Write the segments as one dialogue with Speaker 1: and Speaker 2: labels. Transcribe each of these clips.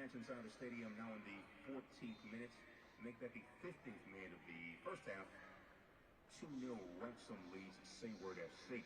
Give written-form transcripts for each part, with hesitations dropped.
Speaker 1: match inside the stadium now in the 14th minute. Make that the 15th minute of the first half. 2-0 Wrexham leads Sayward FC.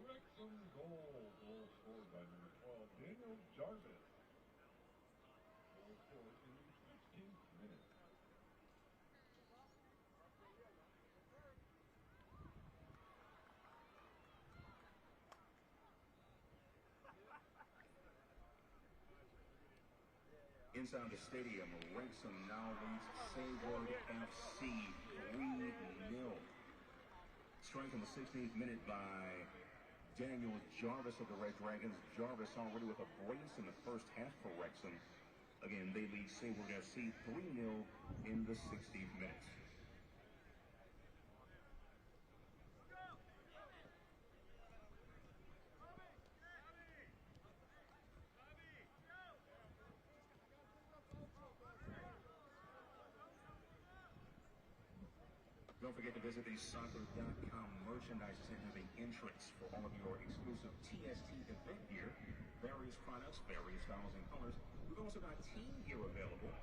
Speaker 2: Wrexham goal scored by number 12, Daniel Jarvis. Goal scored in the 16th minute.
Speaker 1: Inside the stadium, Wrexham now leads Sayward FC 3-0. Strike in the 16th minute by Daniel Jarvis of the Red Dragons. Jarvis already with a brace in the first half for Wrexham. Again, they lead Sayward FC 3-0 in the 16th minute. Don't forget to visit the soccer.com merchandise center, the entrance for all of your exclusive TST event gear. Various products, various styles and colors. We've also got team gear available.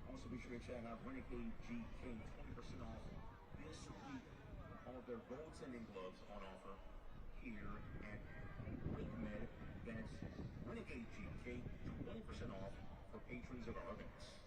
Speaker 1: Also be sure to check out Renegade GK, 20% off this week. All of their goaltending gloves on offer here at WakeMed. That's Renegade GK, 20% off for patrons of our events.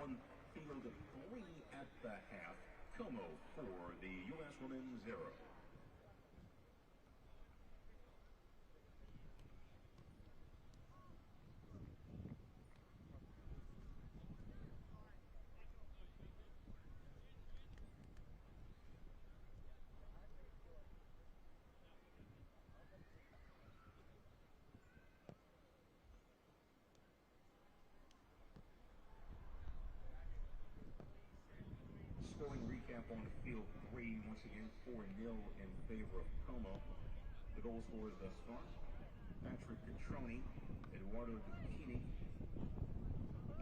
Speaker 1: On field 3 at the half, Como for the U.S. Women 0. Scoring recap on field 3, once again 4-0 in favor of Como. The goal scorers thus far: Patrick Catroni, Eduardo Duchini,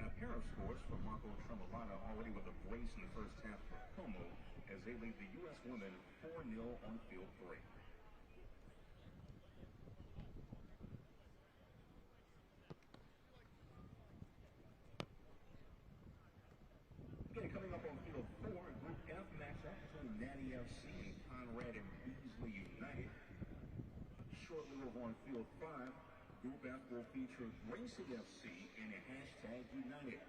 Speaker 1: and a pair of scores from Marco Tremolata, already with a brace in the first half for Como, as they lead the U.S. women 4-0 on field 3. Again, coming up on field 4, Group F matchup between Nati FC and Conrad and Beasley United. Shortly over on field 5, Group F will feature Gracie FC and a hashtag United.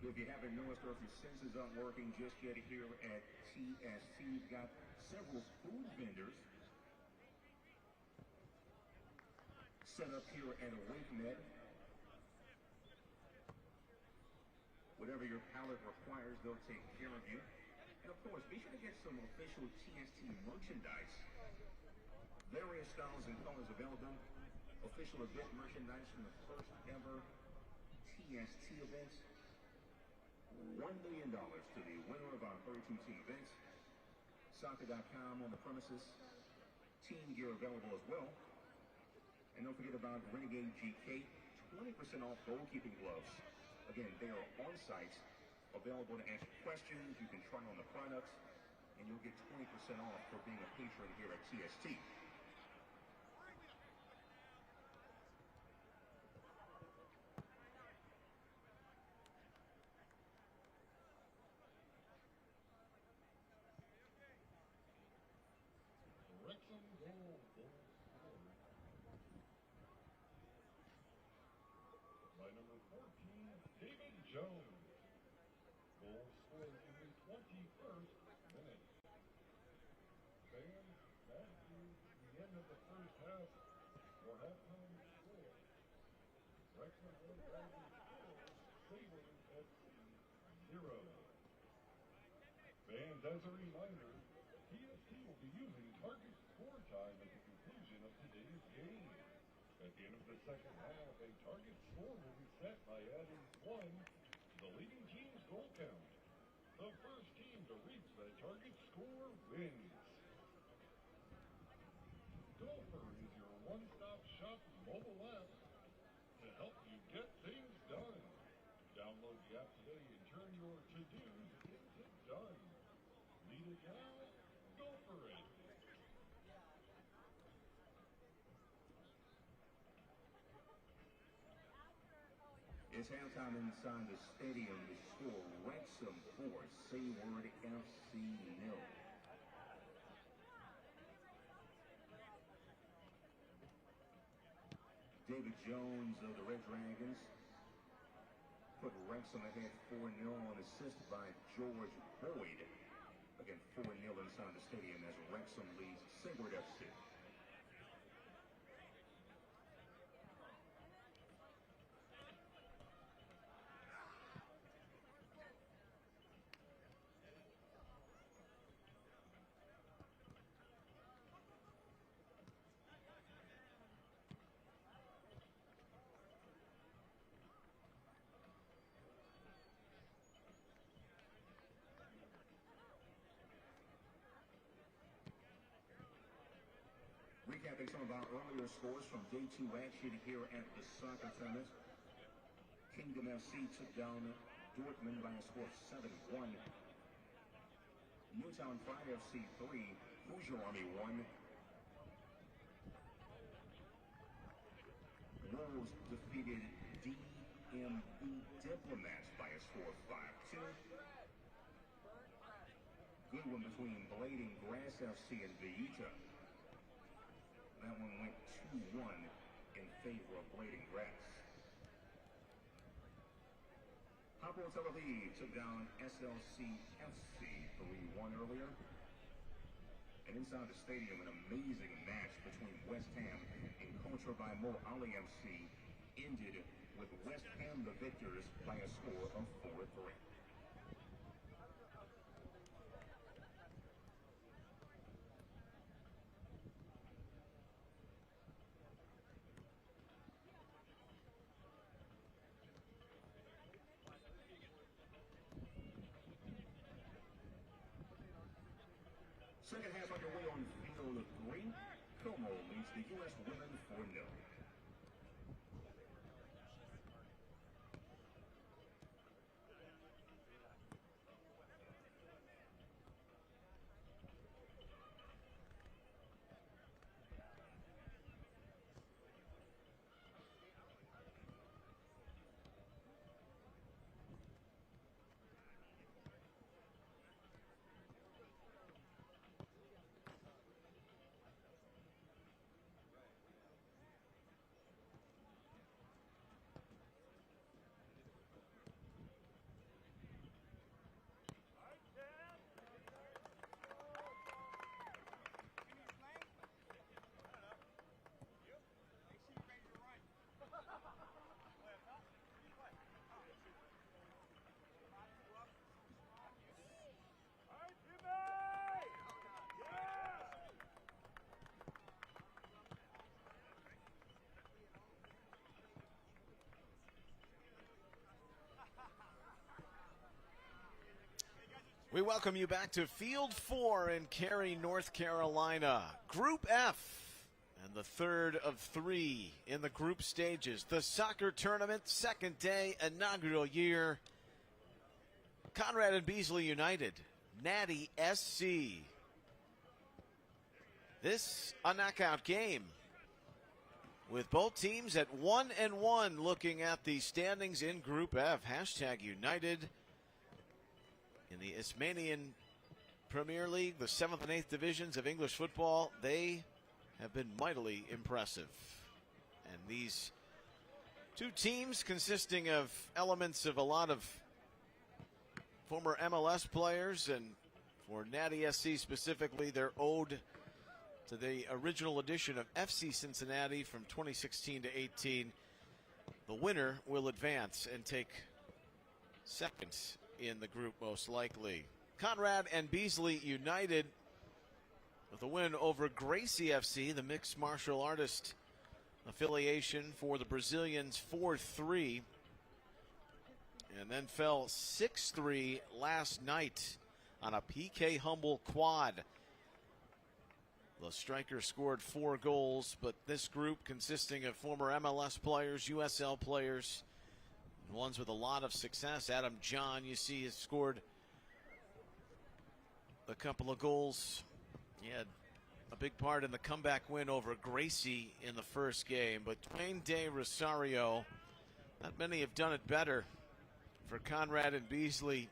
Speaker 1: If you haven't noticed, or if your senses aren't working just yet here at TST, we've got several food vendors set up here at WakeMed. Whatever your palate requires, they'll take care of you. And of course, be sure to get some official TST merchandise. Various styles and colors available. Official event merchandise from the first ever TST event. $1 million to the winner of our 32-team event. Soccer.com on the premises. Team gear available as well. And don't forget about Renegade GK, 20% off goalkeeping gloves. Again, they are on site, available to answer questions. You can try on the products, and you'll get 20% off for being a patron here at TST.
Speaker 2: Wrexham goal scored by number 14, David Jones. Goal scored in the 21st minute. Fans, that is the end of the first half for halftime score. Wrexham Red Dragons 4, Sabres FC 0. Fans, as a reminder, TST will be using target score time at the conclusion of today's game. At the end of the second half, a target score will be set by adding 1 to the leading team's goal count. The first team to reach that target score wins. Gopher is your one-stop shop mobile app to help you get things done. Download the app today and turn your to-dos into done. Need it now? Go for it.
Speaker 1: It's halftime inside the stadium. The score, Wrexham 4, Sayward FC 0. David Jones of the Red Dragons put Wrexham ahead 4-0 on assist by George Boyd. Again, 4-0 inside the stadium as Wrexham leads Sayward FC. Recapping some of our earlier scores from day 2 action here at the soccer tournament. Kingdom FC took down Dortmund by a score of 7-1. Newtown Pride FC 3, Hoosier Army 1. Wolves defeated DMB Diplomats by a score of 5-2. Good one between Blading Grass FC and Villita. That one went 2-1 in favor of Blading Grass. Hapoel Tel Aviv took down SLC FC 3-1 earlier. And inside the stadium, an amazing match between West Ham and Contra by Mo Ali FC ended with West Ham the victors by a score of 4-3. Second half underway on field 3. Como leads the U.S. women 4-0.
Speaker 3: We welcome you back to Field 4 in Cary, North Carolina. Group F, and the third of three in the group stages. The soccer tournament, second day, inaugural year. Conrad and Beasley United, Nati SC. This, a knockout game, with both teams at 1-1 looking at the standings in Group F. Hashtag United. In the Ismanian Premier League, the 7th and 8th divisions of English football, they have been mightily impressive. And these two teams, consisting of elements of a lot of former MLS players, and for Nati SC specifically, they're owed to the original edition of FC Cincinnati from 2016 to 18. The winner will advance and take second in the group, most likely. Conrad and Beasley United with a win over Gracie FC, the mixed martial artist affiliation for the Brazilians, 4-3, and then fell 6-3 last night on a PK Humble quad. The striker scored 4 goals, but this group, consisting of former MLS players, USL players, ones with a lot of success. Adam John, you see, has scored a couple of goals. He had a big part in the comeback win over Gracie in the first game. But Dwayne De Rosario, not many have done it better for Conrad and Beasley.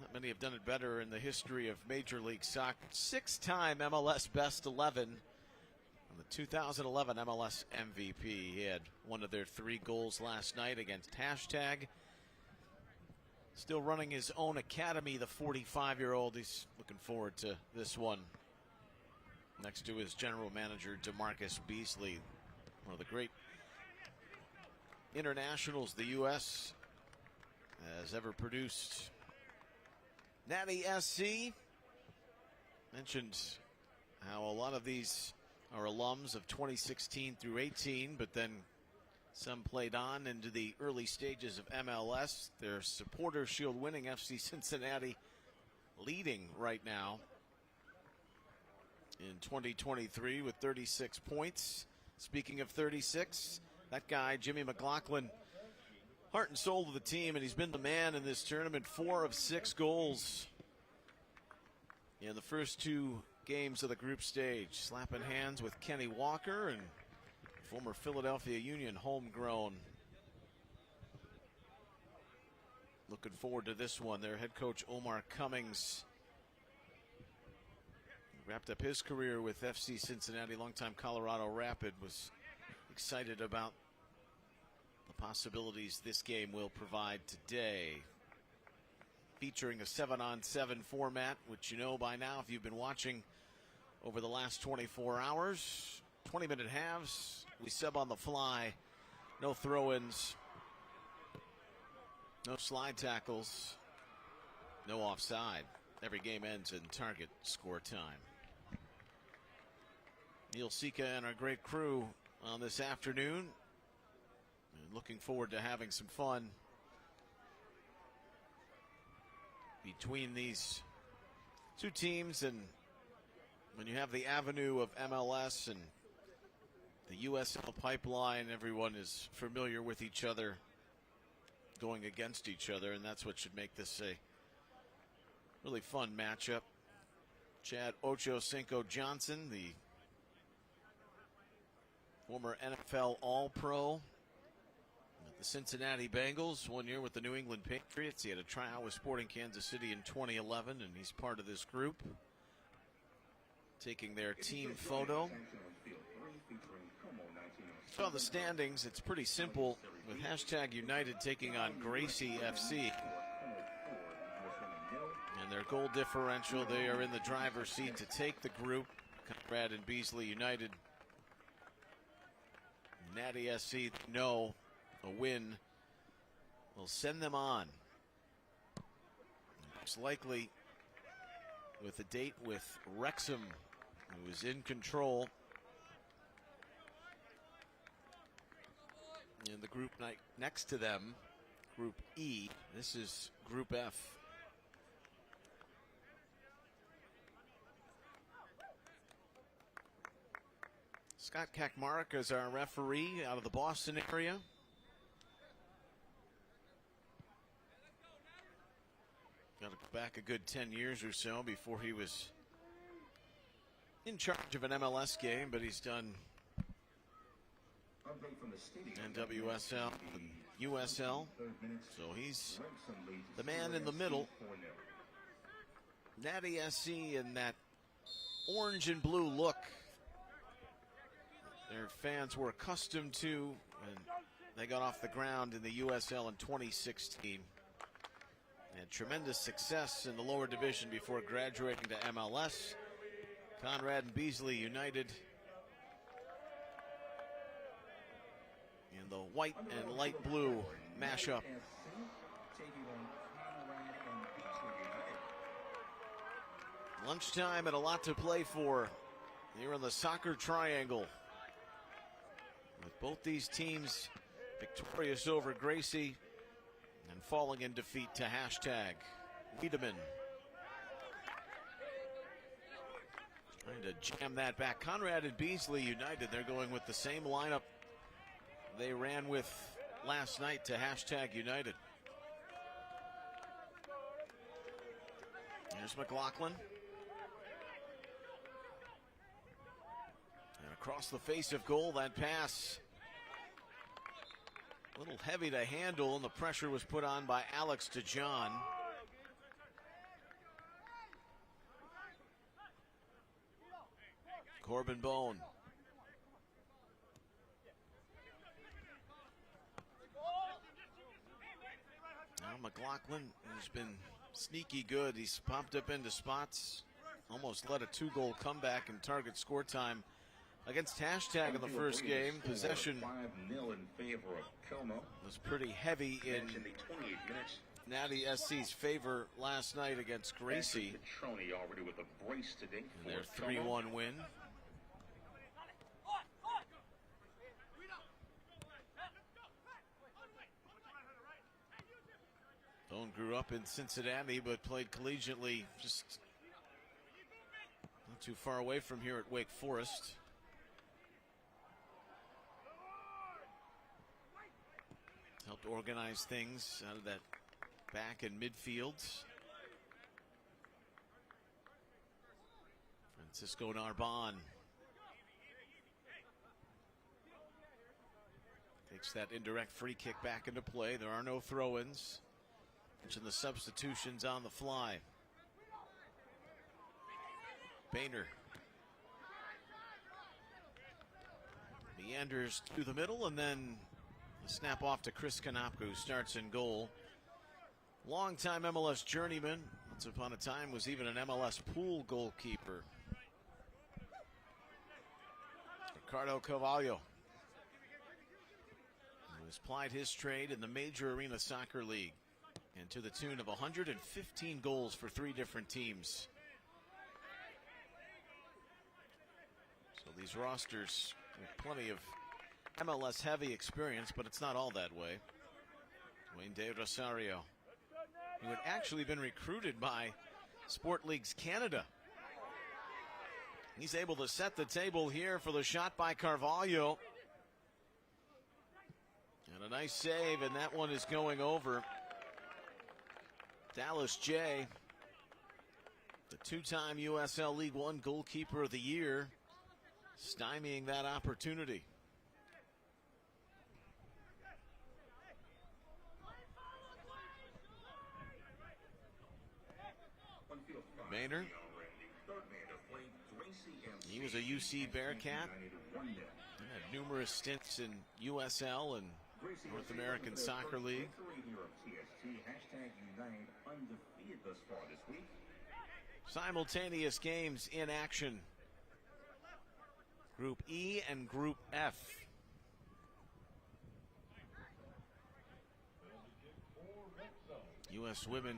Speaker 3: Not many have done it better in the history of Major League Soccer. 6-time MLS Best 11. The 2011 MLS MVP. He had one of their 3 goals last night against Hashtag. Still running his own academy, the 45-year-old. He's looking forward to this one. Next to his general manager, DeMarcus Beasley. One of the great internationals the U.S. has ever produced. Nati SC mentioned how a lot of these are alums of 2016 through 18, but then some played on into the early stages of MLS. Their Supporter Shield winning FC Cincinnati leading right now in 2023 with 36 points. Speaking of 36, that guy, Jimmy McLaughlin, heart and soul of the team, and he's been the man in this tournament. 4 of 6 goals in the first 2 games of the group stage. Slapping hands with Kenny Walker and former Philadelphia Union homegrown. Looking forward to this one. Their head coach Omar Cummings wrapped up his career with FC Cincinnati. Longtime Colorado Rapid, was excited about the possibilities this game will provide today. Featuring a 7-on-7 format, which you know by now if you've been watching over the last 24 hours. 20-minute halves. We sub on the fly. No throw-ins. No slide tackles. No offside. Every game ends in target score time. Neil Sika and our great crew on this afternoon. And looking forward to having some fun between these two teams. And when you have the avenue of MLS and the USL pipeline, everyone is familiar with each other, going against each other, and that's what should make this a really fun matchup. Chad Ocho Cinco Johnson, the former NFL All-Pro with the Cincinnati Bengals, 1 year with the New England Patriots. He had a tryout with Sporting Kansas City in 2011, and he's part of this group. Taking their team photo. So the standings, it's pretty simple with Hashtag United taking on Gracie FC. And their goal differential, they are in the driver's seat to take the group. Conrad and Beasley United. Nati SC, no, a win will send them on. Most likely with a date with Wrexham, who is in control in the group next to them, Group E. This is Group F. Scott Kakmark is our referee out of the Boston area. Got back a good 10 years or so before he was in charge of an MLS game, but he's done NWSL and USL, so he's the man in the middle. Nati SC in that orange and blue look their fans were accustomed to when they got off the ground in the USL in 2016. Had tremendous success in the lower division before graduating to MLS. Conrad and Beasley united in the white and light blue mashup. Lunchtime and a lot to play for here in the soccer triangle, with both these teams victorious over Gracie and falling in defeat to hashtag Wiedemann. Trying to jam that back. Conrad and Beasley united. They're going with the same lineup they ran with last night to hashtag United. Here's McLaughlin. And across the face of goal, that pass a little heavy to handle, and the pressure was put on by Alex DeJohn. Corbin Bone. Now McLaughlin has been sneaky good. He's popped up into spots. Almost led a 2-goal comeback in target score time against hashtag in the first game. Possession
Speaker 1: 5-0 in favor of Como.
Speaker 3: Was pretty heavy in Nati SC's favor last night against Gracie.
Speaker 1: Already with a brace today
Speaker 3: in their 3-1 win. Bone grew up in Cincinnati but played collegiately just not too far away from here at Wake Forest. Helped organize things out of that back and midfield. Francisco Narbonne takes that indirect free kick back into play. There are no throw-ins. Mention the substitutions on the fly. Boehner meanders through the middle, and then a snap off to Chris Konopka, who starts in goal. Longtime MLS journeyman. Once upon a time was even an MLS pool goalkeeper. Ricardo Carvalho, who has plied his trade in the Major Arena Soccer League, and to the tune of 115 goals for 3 different teams. So these rosters with plenty of MLS heavy experience, but it's not all that way. Wayne De Rosario, who had actually been recruited by Sport Leagues Canada. He's able to set the table here for the shot by Carvalho. And a nice save, and that one is going over. Dallas J, the 2-time USL League One Goalkeeper of the Year, stymieing that opportunity. Boehner, he was a UC Bearcat. He had numerous stints in USL and North American Soccer League. Simultaneous games in action. Group E and Group F. U.S. women,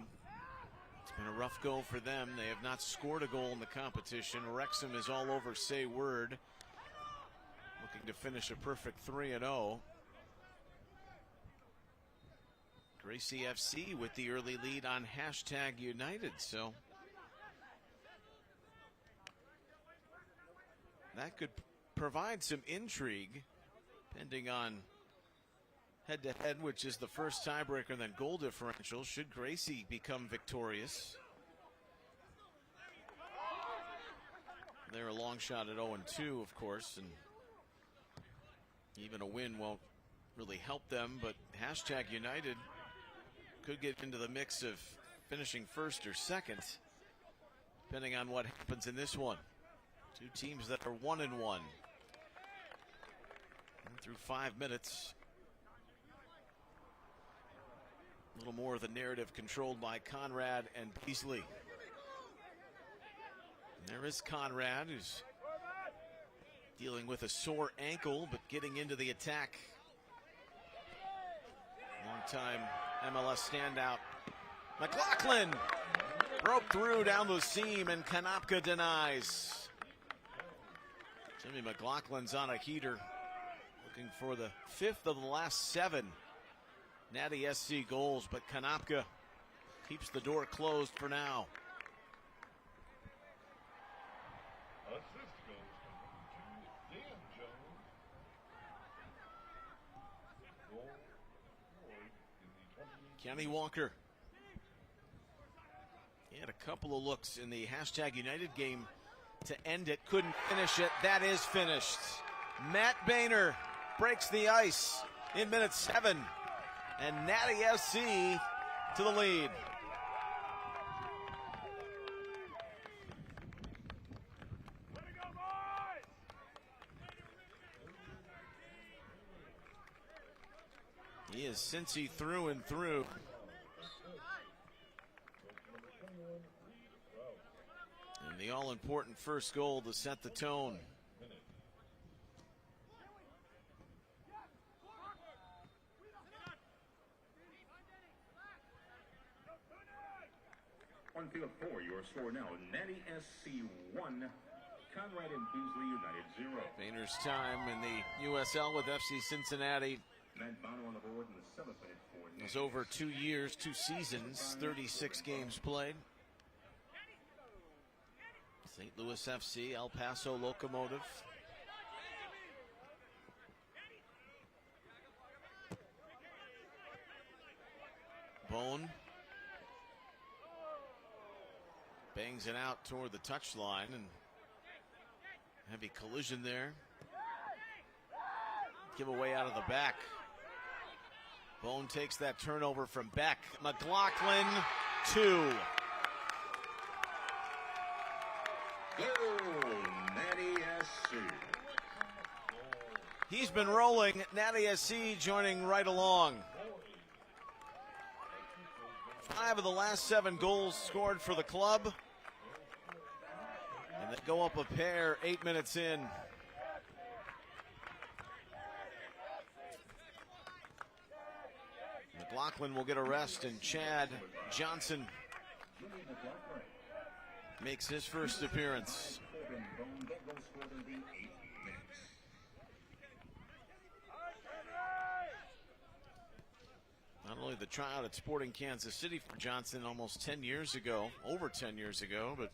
Speaker 3: it's been a rough go for them. They have not scored a goal in the competition. Wrexham is all over Say Word, looking to finish a perfect 3-0. Gracie FC with the early lead on hashtag United, so that could provide some intrigue, depending on head-to-head, which is the first tiebreaker, and then goal differential. Should Gracie become victorious? They're a long shot at 0-2, of course, and even a win won't really help them, but hashtag United could get into the mix of finishing first or second, depending on what happens in this one. Two teams that are 1-1. Through 5 minutes. A little more of the narrative controlled by Conrad and Beasley. And there is Conrad, who's dealing with a sore ankle, but getting into the attack. Long-time MLS standout McLaughlin broke through down the seam, and Kanopka denies. Jimmy McLaughlin's on a heater, looking for the 5th of the last 7 Nati SC goals, but Kanopka keeps the door closed for now.
Speaker 2: Assist goes to Dan Jones. Goal scored in the 28th.
Speaker 3: Kenny Walker. He had a couple of looks in the hashtag United game to end it, couldn't finish it. That is finished. Matt Boehner breaks the ice in minute 7, and Nati SC to the lead. He is Cincy through and through. And the all-important first goal to set the tone.
Speaker 1: On field 4, your score now, Nati SC 1, Conrad and Beasley United 0.
Speaker 3: Boehner's time in the USL with FC Cincinnati
Speaker 1: Matt Bono on the board in the 7th minute for
Speaker 3: it was over 2 years, 2 seasons, 36 games played. St. Louis FC, El Paso Locomotive. Bone bangs it out toward the touchline, and heavy collision there. Giveaway out of the back. Bone takes that turnover from Beck. McLaughlin, 2.
Speaker 1: Goal, Nati SC.
Speaker 3: He's been rolling. Nati SC joining right along. 5 of the last 7 goals scored for the club. And they go up a pair 8 minutes in. McLaughlin will get a rest, and Chad Johnson makes his first appearance. Not only the tryout at Sporting Kansas City for Johnson almost 10 years ago, over 10 years ago, but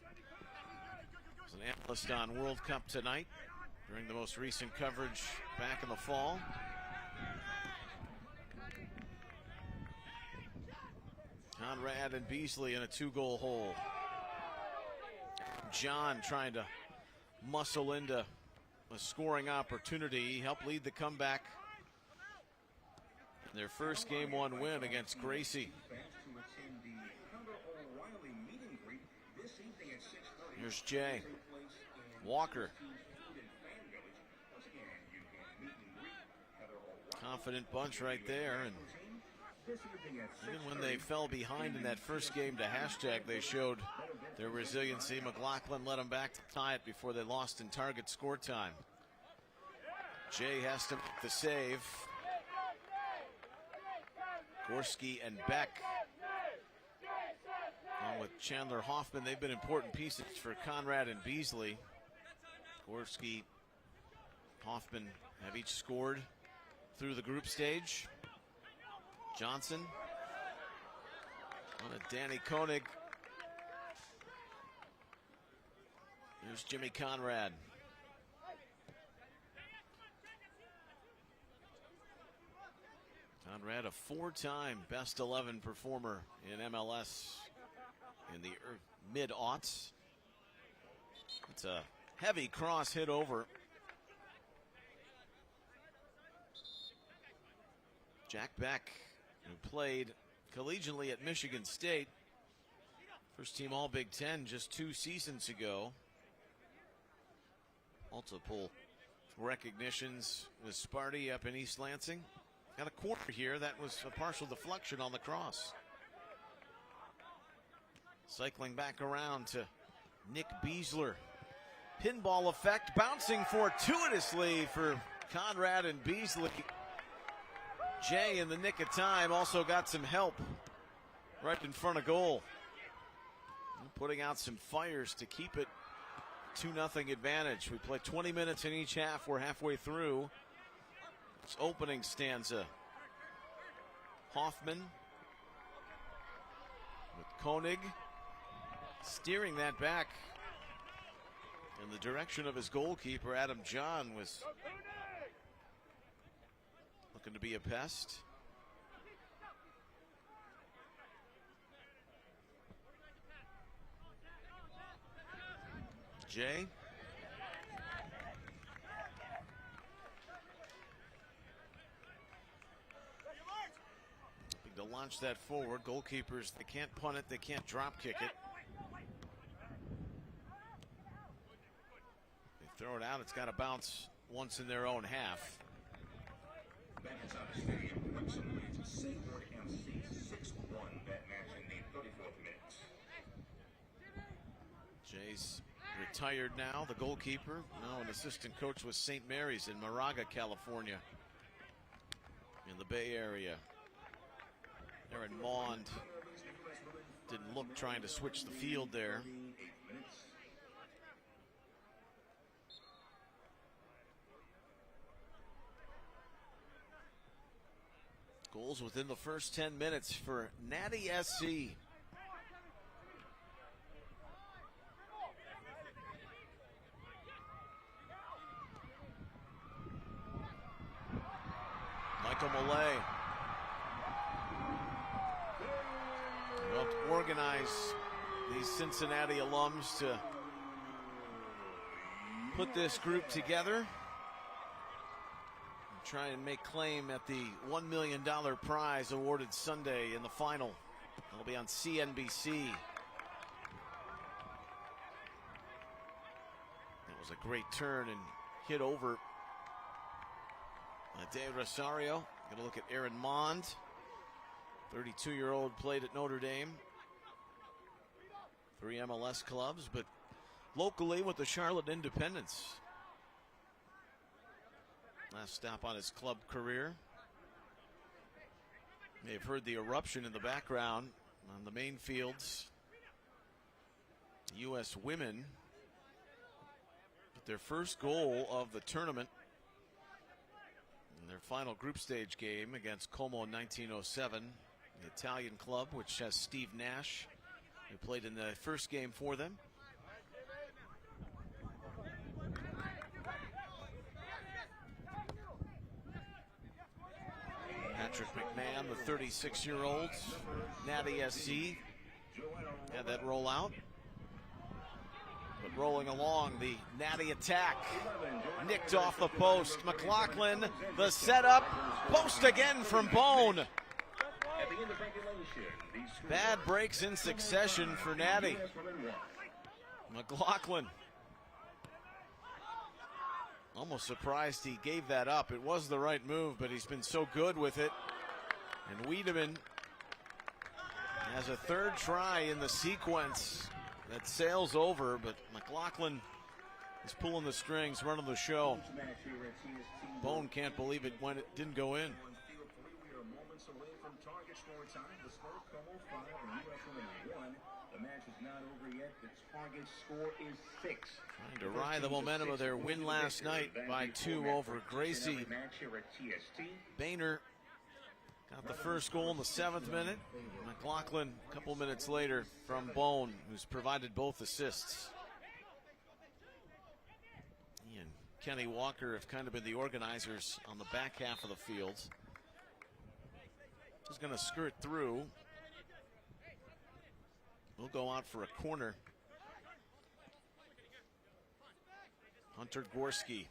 Speaker 3: was an analyst on World Cup Tonight during the most recent coverage back in the fall. Conrad and Beasley in a 2-goal hole. John trying to muscle into a scoring opportunity. He helped lead the comeback in their first Game 1 win against Gracie. Here's Jay. Walker. Confident bunch right there, and even when they fell behind in that first game to hashtag, they showed their resiliency. McLaughlin led them back to tie it before they lost in target score time. Jay has to make the save. Gorski and Beck, along with Chandler Hoffman, they've been important pieces for Conrad and Beasley. Gorski, Hoffman have each scored through the group stage. Johnson on a Danny Koenig. Here's Jimmy Conrad. Conrad, a four-time best 11 performer in MLS in the mid-aughts. It's a heavy cross hit over. Jack Beck, who played collegiately at Michigan State, first team All Big Ten just 2 seasons ago. Multiple recognitions with Sparty up in East Lansing. Got a corner here. That was a partial deflection on the cross. Cycling back around to Nick Beasley. Pinball effect, bouncing fortuitously for Conrad and Beasley. Jay in the nick of time also got some help right in front of goal. Putting out some fires to keep it 2-0 advantage. We play 20 minutes in each half. We're halfway through. It's opening stanza. Hoffman with Koenig steering that back in the direction of his goalkeeper. Adam John was looking to be a pest. Jay. To launch that forward. Goalkeepers, they can't punt it, they can't drop kick it. They throw it out, it's got to bounce once in their own half.
Speaker 1: Back inside the stadium, Wrexham leads Seymour MC 6-1 that match in the 34th minute.
Speaker 3: Jay's retired now, the goalkeeper. Now an assistant coach with St. Mary's in Moraga, California, in the Bay Area. Aaron Mond didn't look trying to switch the field there. Goals within the first 10 minutes for Nati SC. Michael Millay helped organize these Cincinnati alums to put this group together and try and make claim at the $1 million prize awarded Sunday in the final. It'll be on CNBC. That was a great turn and hit over De Rosario. Going to look at Aaron Mond, 32-year-old, played at Notre Dame. 3 MLS clubs, but locally with the Charlotte Independents. Last stop on his club career. May have heard the eruption in the background on the main fields. U.S. women with their first goal of the tournament in their final group stage game against Como in 1907. The Italian club, which has Steve Nash, who played in the first game for them. Patrick McMahon, the 36-year-old, Nati SC, had that roll out. But rolling along, the Nati attack, nicked off the post. McLaughlin, the setup, post again from Bone. Bad breaks in succession for Nati. McLaughlin, almost surprised he gave that up. It was the right move, but he's been so good with it. And Wiedemann has a third try in the sequence that sails over, but McLaughlin is pulling the strings, running the show. Bone can't believe it when it didn't go in.
Speaker 1: The match is not over yet. The target score is 6.
Speaker 3: Trying to ride the momentum of their win last night by 2 over Gracie. Boehner got the first goal in the 7th minute. McLaughlin a couple minutes later from Bone, who's provided both assists. He and Kenny Walker have kind of been the organizers on the back half of the field. is going to skirt through. We'll go out for a corner. Hunter Gorski,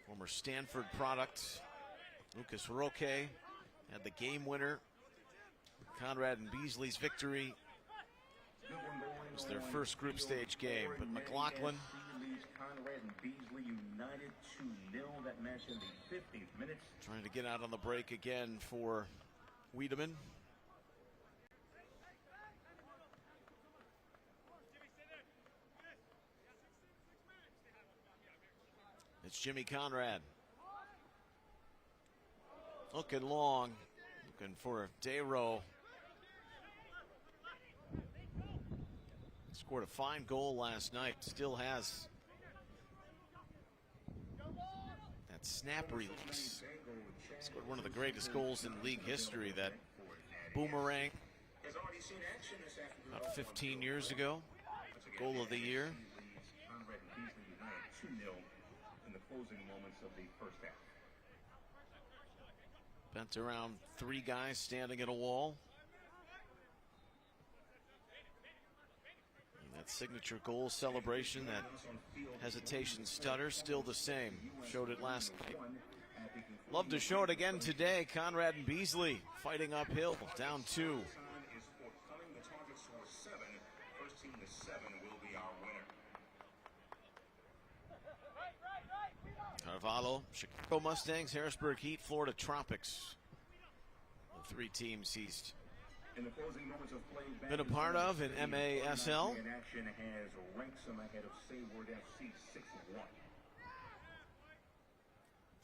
Speaker 3: former Stanford product. Lucas Roque had the game winner. Conrad and Beasley's victory. It was their first group stage game, but McLaughlin
Speaker 1: Conrad and Beasley united 2-0. That match in the 15th minute.
Speaker 3: trying to get out on the break again for Wiedemann. It's Jimmy Conrad. Looking long, looking for Dayro. Scored a fine goal last night. Still has that snap release. Scored one of the greatest goals in league history. That boomerang about 15 years ago. Goal of the year.
Speaker 1: Conrad and Beasley united 2-0 in the closing moments of the first half.
Speaker 3: Bent around three guys standing at a wall. And that signature goal celebration, that hesitation stutter, still the same. Showed it last night. Love to show it again today. Conrad and Beasley fighting uphill, down 2. Carvalho, Chicago Mustangs, Harrisburg Heat, Florida Tropics. The three teams he's been a part of in MASL.
Speaker 1: In action has Ranksome ahead of Sayward FC 6-1.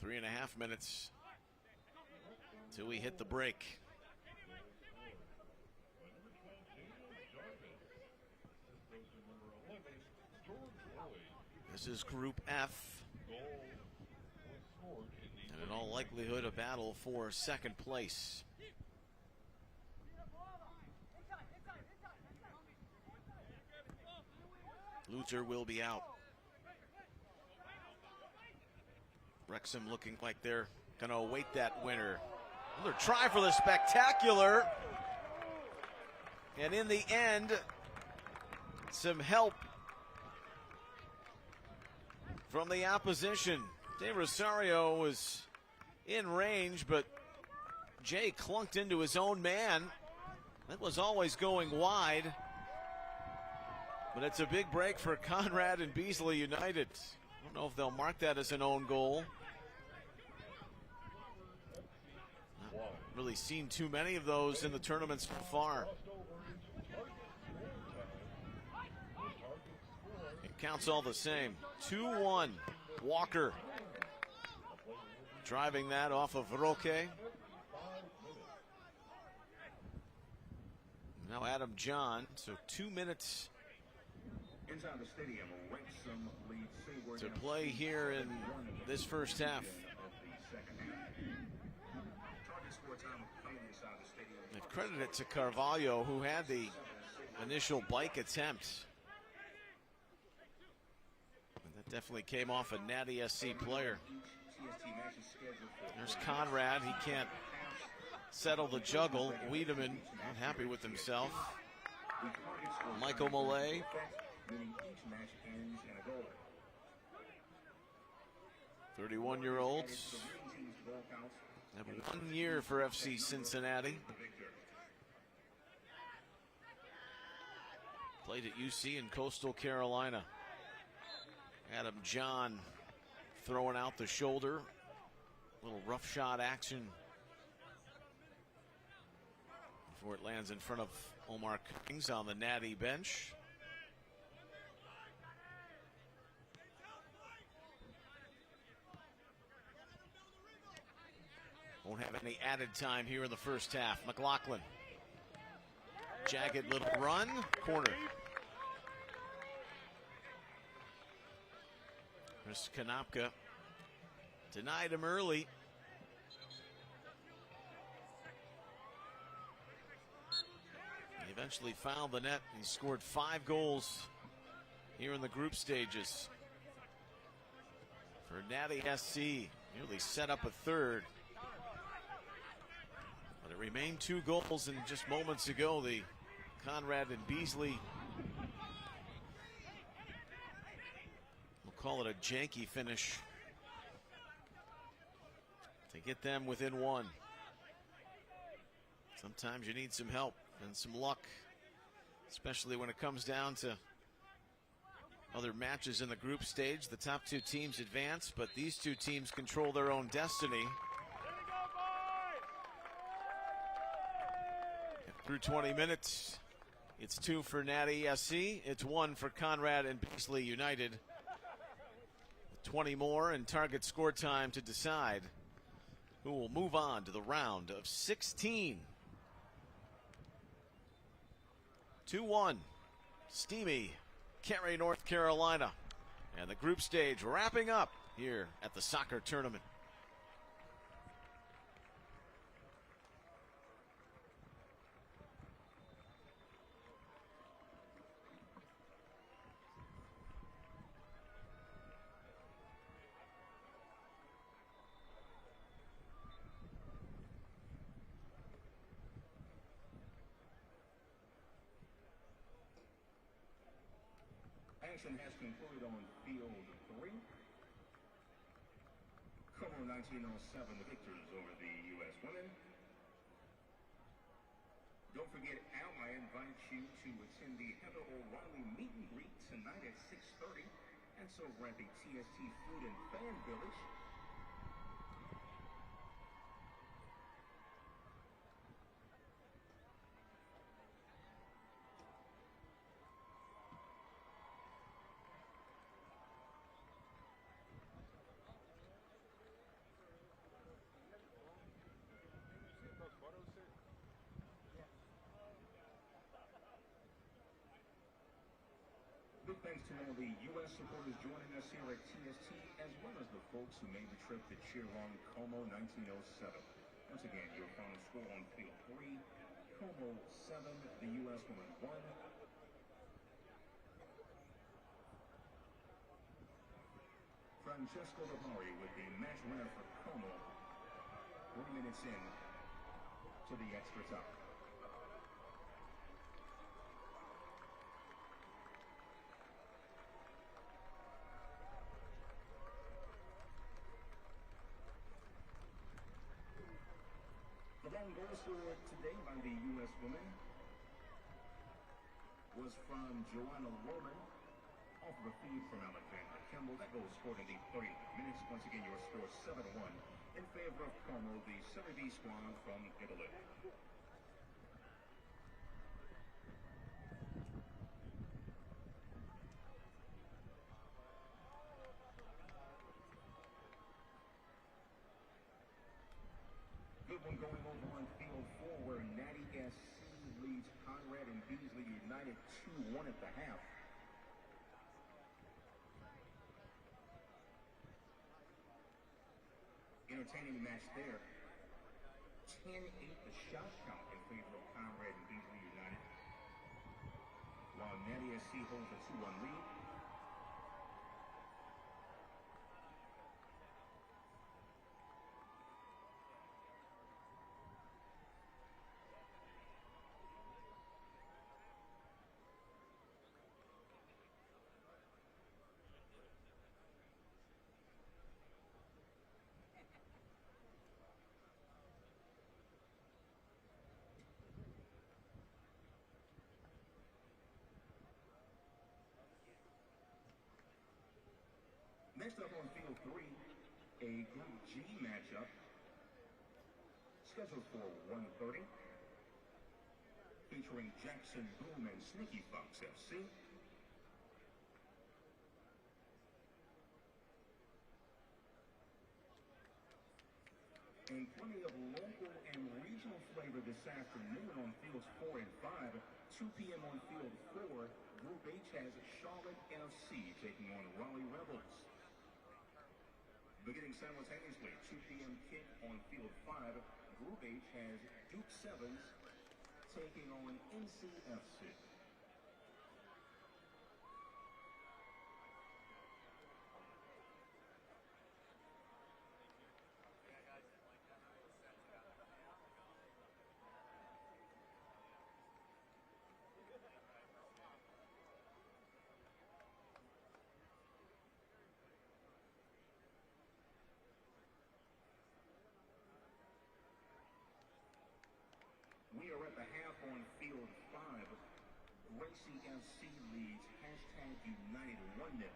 Speaker 3: 3.5 minutes till we hit the break. This is Group F. And in all likelihood, a battle for second place. Luther will be out. Wrexham looking like they're going to await that winner. Another try for the spectacular. And in the end, some help from the opposition. De Rosario was in range, but Jay clunked into his own man. That was always going wide. But it's a big break for Conrad and Beasley United. I don't know if they'll mark that as an own goal. Not really seen too many of those in the tournament so far. It counts all the same. 2-1. Walker driving that off of Roque. Now Adam John. So 2 minutes
Speaker 1: inside the stadium. Ranksome leads Sayward
Speaker 3: to play here in this first half. They've credited it to Carvalho, who had the initial bike attempt. And that definitely came off a Nati SC player. There's Conrad. He can't settle the juggle. Wiedemann not happy with himself. Michael Malay. 31-year-olds have 1 year for FC Cincinnati. Played at UC in Coastal Carolina. Adam John throwing out the shoulder. Little rough shot action before it lands in front of Omar Cummings on the Nati bench. Won't have any added time here in the first half. McLaughlin. Jagged little run. Corner. Chris Konopka denied him early. He eventually found the net. He scored 5 goals here in the group stages. For Nati SC, nearly set up a third. But it remained 2 goals, and just moments ago, the Conrad and Beasley, we'll call it a janky finish to get them within 1. Sometimes you need some help and some luck, especially when it comes down to other matches in the group stage. The top 2 teams advance, but these 2 teams control their own destiny. Through 20 minutes, it's 2 for Nati SC. It's 1 for Conrad and Beasley United. 20 more and target score time to decide who will move on to the round of 16. 2-1, steamy Cary, North Carolina. And the group stage wrapping up here at the soccer tournament.
Speaker 1: Action has concluded on field 3. Como 1907, the victors over the U.S. women. Don't forget, Ally invites you to attend the Heather O'Reilly meet and greet tonight at 6:30. That's over at the TST Food and Fan Village. Big thanks to all the U.S. supporters joining us here at TST, as well as the folks who made the trip to cheer on Como 1907. Once again, your final score on field 3, Como 7, the U.S. women 1. Francesco Lamari with the match winner for Como, 3 minutes in to the extra time. The lone goal scored today by the U.S. women was from Joanna Roman off of a feed from Alexandra Kimball. That goal scored in the 30th minutes. Once again, your score 7-1 in favor of Como, the Serie B squad from Italy. Good one going over on field 4, where Nati SC leads Conrad and Beasley United 2-1 at the half. Entertaining match there. 10-8 the shot count in favor of Conrad and Beasley United, while Nati SC holds a 2-1 lead. Next up on field 3, a Group G matchup scheduled for 1:30, featuring Jackson Boom and Sneaky Fox FC. And plenty of local and regional flavor this afternoon on fields 4 and 5. 2 p.m. on field 4, Group H has Charlotte FC taking on Raleigh Rebels. Beginning simultaneously, 2 p.m. kick on field 5, Group H has Duke Sevens taking on NCFC. Gracie FC leads #United 1-0.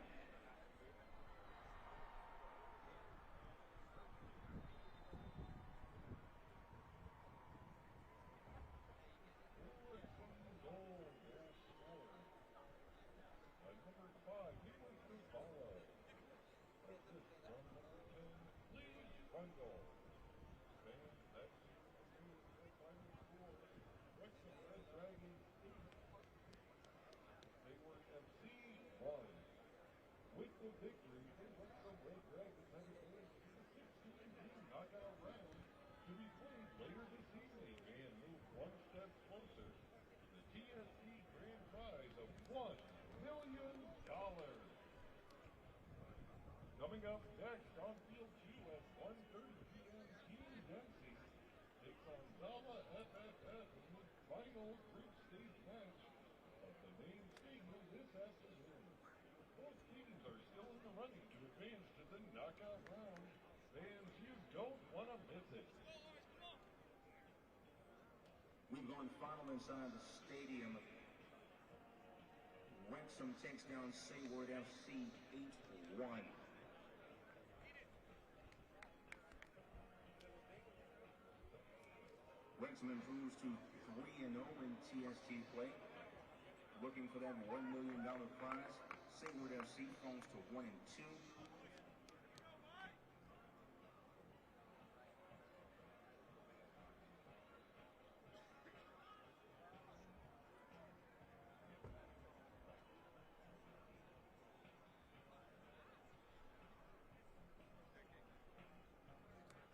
Speaker 2: Victory, they went the Red Dragons have advanced to the 16-team knockout round to be played later this evening and move one step closer to the TST grand prize of $1 million. Coming up next on Field 2 at 1:30 p.m. Team Dempsey takes on Zala FFF in the final group stage match of the main stadium this afternoon. Both teams are still in the running to advance to the knockout round. Fans, you don't want to miss it.
Speaker 1: We've gone final inside the stadium. Wrexham takes down Sayward FC 8-1. Wrexham improves to 3-0 in TST play. Looking for that $1 million prize. Sayward FC falls to 1-2.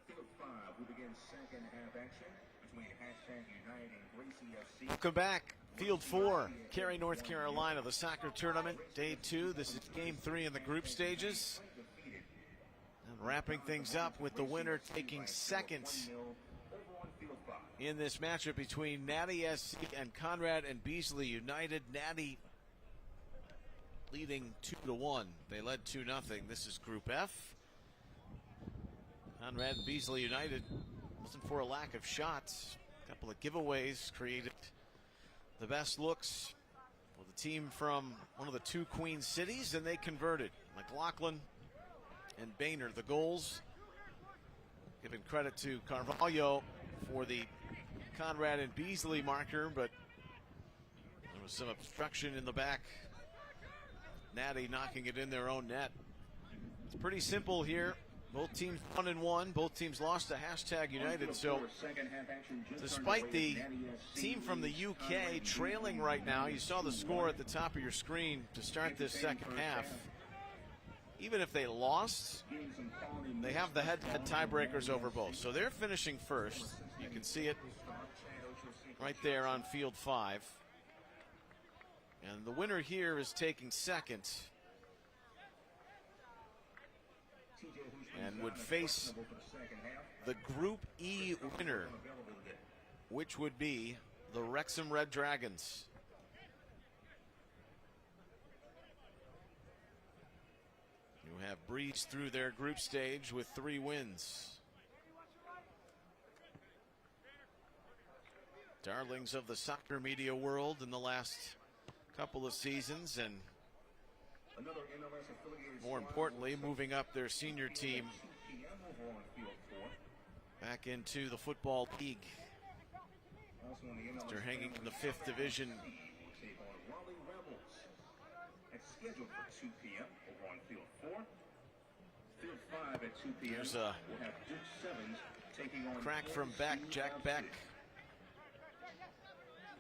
Speaker 1: Field 5, we begin second half action between #United and Gracie FC.
Speaker 3: Welcome back. Field 4, Cary, North Carolina, the soccer tournament, day 2. This is game 3 in the group stages. And wrapping things up with the winner taking second in this matchup between Nati SC and Conrad and Beasley United. Nati leading 2-1. They led 2-0. This is Group F. Conrad and Beasley United wasn't for a lack of shots. A couple of giveaways created the best looks for the team from one of the two Queen cities, and they converted. McLaughlin and Boehner, the goals. Giving credit to Carvalho for the Conrad and Beasley marker, but there was some obstruction in the back. Nati knocking it in their own net. It's pretty simple here. Both teams 1-1. Both teams lost to #United. So despite the team from the UK trailing right now, you saw the score at the top of your screen to start this second half. Even if they lost, they have the head-to-head tiebreakers over both. So they're finishing first. You can see it right there on Field 5. And the winner here is taking second and would face the Group E winner, which would be the Wrexham Red Dragons. Who have breezed through their group stage with 3 wins. Darlings of the soccer media world in the last couple of seasons, and more importantly, moving up their senior team back into the Football League. They're hanging in the 5th division.
Speaker 1: It's scheduled for 2 p.m. over on Field 4. Field 5 at 2 p.m.
Speaker 3: There's a
Speaker 1: we'll have Duke Sevens taking on
Speaker 3: crack from Beck, Jack Beck.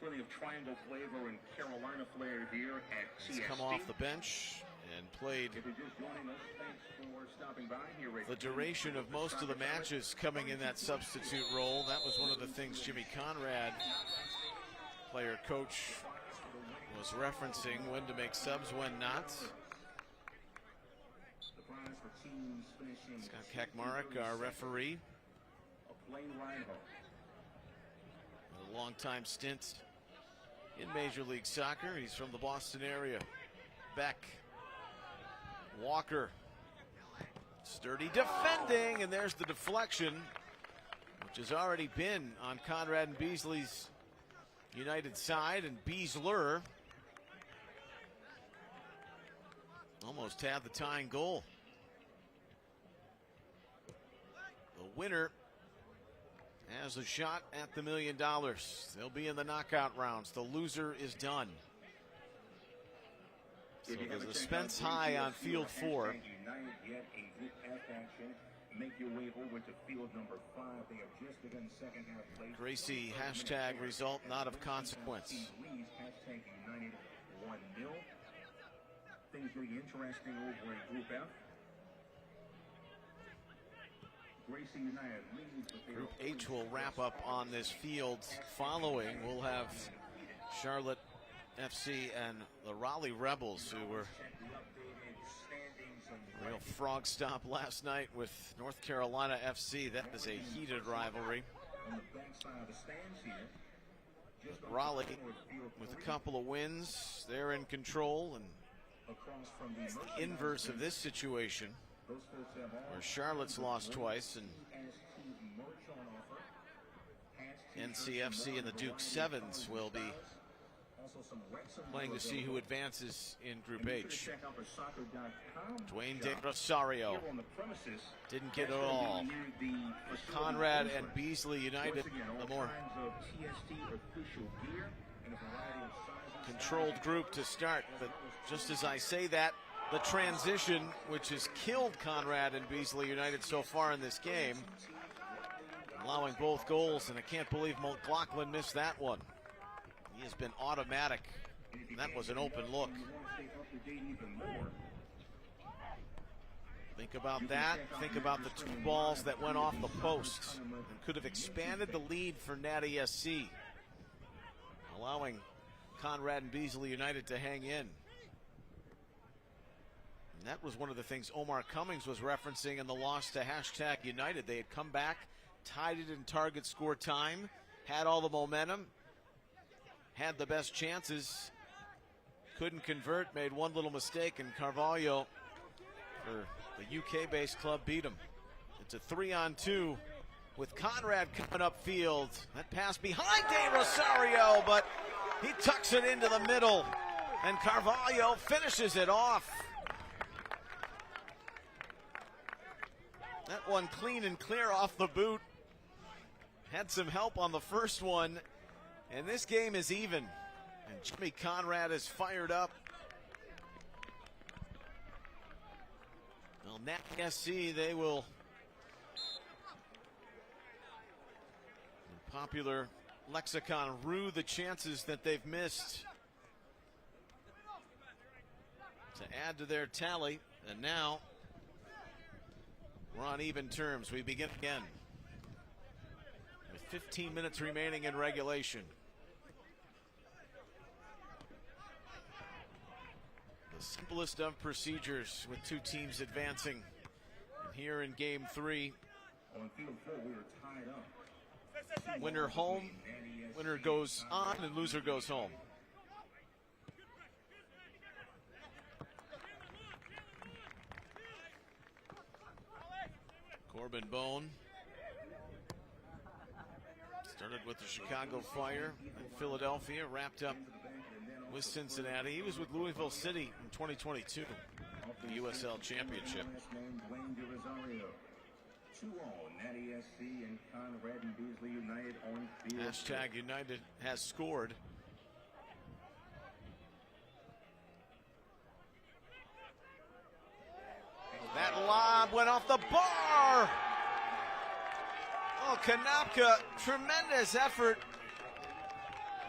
Speaker 1: Plenty of triangle flavor and Carolina flair here at TST.
Speaker 3: He's come off the bench and played
Speaker 1: If you're just joining us, thanks for stopping by here.
Speaker 3: the duration of most of the matches coming in that substitute role. That was one of the things Jimmy Conrad, player coach, was referencing, when to make subs, when not.
Speaker 1: The prize for teams finishing
Speaker 3: Scott Kakmarek, our referee.
Speaker 1: a plain ride home.
Speaker 3: A long-time stint in Major League Soccer. He's from the Boston area. Beck. Walker. Sturdy defending, and there's the deflection, which has already been on Conrad and Beasley's United side, and Beasler Almost had the tying goal. The winner has a shot at the $1 million. They'll be in the knockout rounds. The loser is done. So the suspense high on field 4.
Speaker 1: Make your way over to field number 5. They have just begun second half play.
Speaker 3: Gracie hashtag result not of consequence.
Speaker 1: Hashtag United 1-0. Things getting interesting over in Group F. Gracie United leads.
Speaker 3: Group H will wrap up on this field. Following, we'll have Charlotte FC and the Raleigh Rebels, who were a real frog stomp last night with North Carolina FC. That is a heated rivalry. Raleigh, with a couple of wins, they're in control, and it's the inverse of this situation, where Charlotte's lost twice, and NCFC and the Duke Sevens will be playing to see who advances in Group H. Dwayne De Rosario didn't get it all. Conrad and Beasley United, the more controlled group to start. But just as I say that, the transition, which has killed Conrad and Beasley United so far in this game, allowing both goals, and I can't believe McLaughlin missed that one. He has been automatic. That was an open look. Think about that. Think about the 2 balls that went off the post and could have expanded the lead for Nati SC, allowing Conrad and Beasley United to hang in. And that was one of the things Omar Cummings was referencing in the loss to hashtag United. They had come back, tied it in target score time, had all the momentum, had the best chances, couldn't convert, made one little mistake, and Carvalho, for the UK-based club, beat him. It's a 3-on-2 with Conrad coming upfield. That pass behind De Rosario, but he tucks it into the middle, and Carvalho finishes it off. That one clean and clear off the boot. Had some help on the first one. And this game is even, and Jimmy Conrad is fired up. Well, Nat SC, they will, in popular lexicon, rue the chances that they've missed to add to their tally. And now we're on even terms. We begin again with 15 minutes remaining in regulation. The simplest of procedures with 2 teams advancing. And here in game 3,
Speaker 1: On field 4, we were tied up.
Speaker 3: winner home, winner goes on, and loser goes home. Corbin Bone started with the Chicago Fire in Philadelphia, wrapped up with Cincinnati. He was with Louisville City in 2022, the USL Championship.
Speaker 1: 2-all, Nati SC and Conrad and Beasley United on field.
Speaker 3: Hashtag United has scored. That lob went off the bar. Oh, Kanapka, tremendous effort.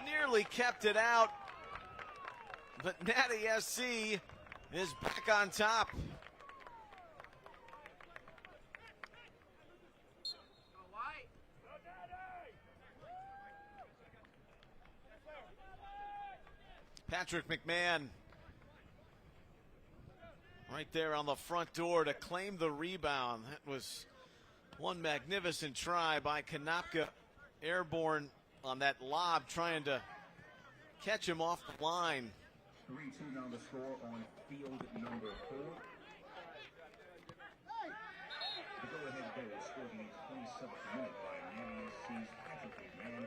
Speaker 3: Nearly kept it out. But Nati SC is back on top. Patrick McMahon right there on the front door to claim the rebound. That was one magnificent try by Kanapka. Airborne on that lob, trying to catch him off the line.
Speaker 1: 3-2 now the score on field number 4. The go-ahead goal scored in the 27th minute by Nati SC's Patrick McMahon.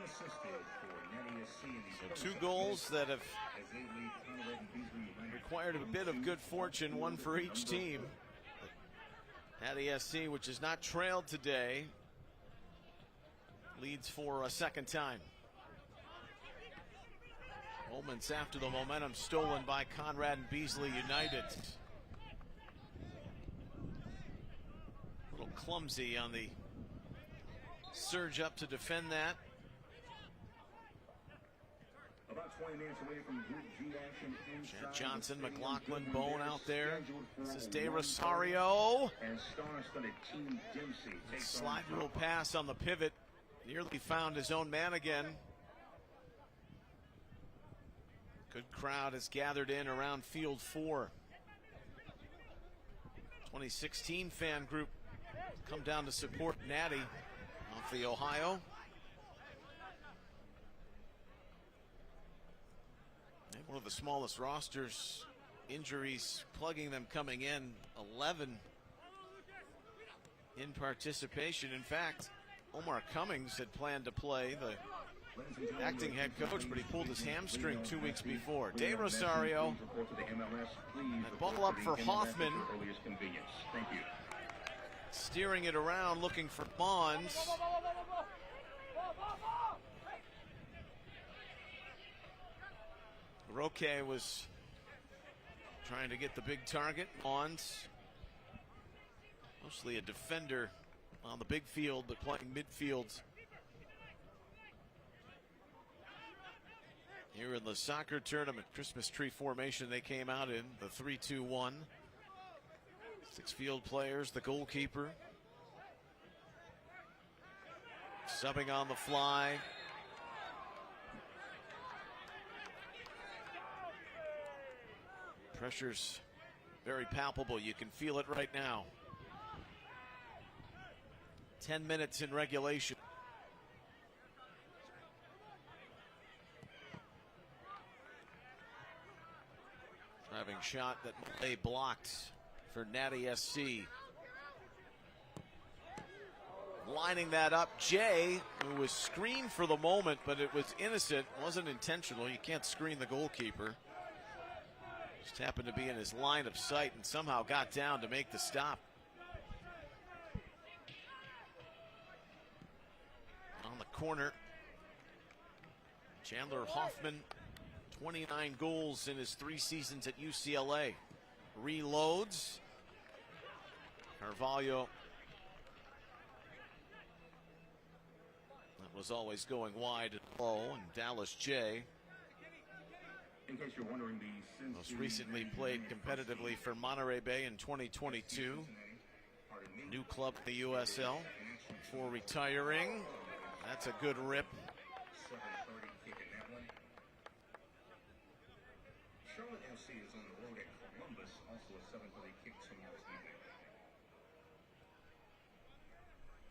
Speaker 1: unassisted for Nati SC in the
Speaker 3: So 2 goals that have
Speaker 1: as they lead Conrad and Beasley United.
Speaker 3: required a bit of good fortune, one for each team. Nati SC, which is not trailed today, leads for a second time. Moments after the momentum stolen by Conrad and Beasley United. A little clumsy on the surge up to defend that.
Speaker 1: About 20 minutes away from Group G action inside
Speaker 3: Johnson,
Speaker 1: the stadium.
Speaker 3: McLaughlin,
Speaker 1: Good
Speaker 3: Bone
Speaker 1: one
Speaker 3: out there.
Speaker 1: scheduled
Speaker 3: This is
Speaker 1: for
Speaker 3: De
Speaker 1: 1:30.
Speaker 3: Rosario.
Speaker 1: And star-studded Team Dempsey takes on
Speaker 3: Slide rule pass on the pivot. Nearly found his own man again. Good crowd has gathered in around field 4. 2016 fan group come down to support Nati off the Ohio. And one of the smallest rosters, injuries plugging them coming in, 11 in participation. In fact, Omar Cummings had planned to play, the acting head coach, but he pulled his hamstring 2 weeks before. De Rosario, and ball up for Hoffman.
Speaker 1: Thank you.
Speaker 3: Steering it around, looking for Bonds. Roque was trying to get the big target. Bonds, mostly a defender on the big field, but playing midfield here in the soccer tournament. Christmas tree formation they came out in, the 3-2-1. 6 field players, the goalkeeper. Subbing on the fly. Pressure's very palpable. You can feel it right now. 10 minutes in regulation. Driving shot that Malay blocked for Nati SC. Lining that up, Jay, who was screened for the moment, but it was innocent, wasn't intentional. You can't screen the goalkeeper. Just happened to be in his line of sight and somehow got down to make the stop. On the corner, Chandler Hoffman, 29 goals in his 3 seasons at UCLA. Reloads. Carvalho. That was always going wide and low, and Dallas J.
Speaker 1: In case you're wondering, the
Speaker 3: Most recently played competitively for Monterey Bay in 2022. New club in the USL before retiring. That's a good rip.
Speaker 1: 7:30 kick in that one. Charlotte FC is on the road at Columbus, also a 7:30 kick tomorrow evening.